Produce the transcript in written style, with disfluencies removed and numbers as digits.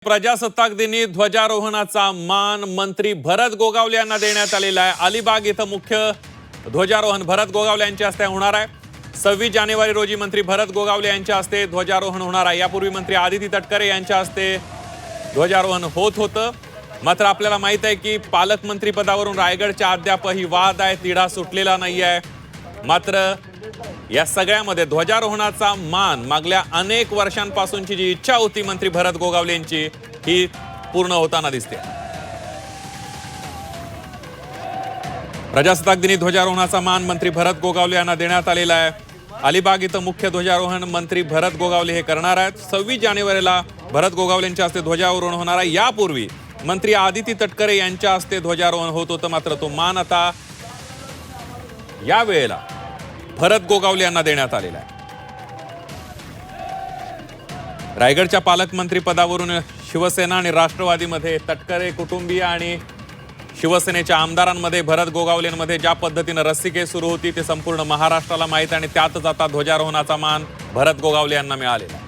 प्रजासत्ताक दिनी ध्वजारोहणाचा मान मंत्री भरत गोगावले यांना देण्यात आलेला आहे। अलिबाग इथं मुख्य ध्वजारोहण भरत गोगावले यांच्या हस्ते होणार आहे। 26 जानेवारी रोजी मंत्री भरत गोगावले यांच्या हस्ते ध्वजारोहण होणार आहे। यापूर्वी मंत्री आदिती तटकरे यांच्या हस्ते ध्वजारोहण होत होतं। मात्र आपल्याला माहित आहे की पालकमंत्री पदावरून रायगडच्या अद्यापही वाद आहे, तिढा सुटलेला नाही आहे। मात्र या सगळ्यामध्ये ध्वजारोहणाचा मान मागल्या अनेक वर्षांपासूनची जी इच्छा होती मंत्री भरत गोगावले यांची ही पूर्ण होताना दिसते। प्रजासत्ताक दिनी ध्वजारोहणाचा मान मंत्री भरत गोगावले यांना देण्यात आलेला आहे। अलिबाग इथं मुख्य ध्वजारोहण मंत्री भरत गोगावले हे करणार आहेत। 26 जानेवारीला भरत गोगावले यांच्या हस्ते ध्वजारोहण होणार आहे। यापूर्वी मंत्री आदिती तटकरे यांच्या हस्ते ध्वजारोहण होत होतं, मात्र तो मान आता या वेळेला भरत गोगावले यांना देण्यात आलेला आहे। रायगडच्या पालकमंत्री पदावरून शिवसेना आणि राष्ट्रवादीमध्ये तटकरे कुटुंबीय आणि शिवसेनेच्या आमदारांमध्ये भरत गोगावलेंमध्ये ज्या पद्धतीने रस्सीखेच सुरू होती ते संपूर्ण महाराष्ट्राला माहित आहे आणि त्यातच आता ध्वजारोहणाचा मान भरत गोगावले यांना मिळालेला आहे।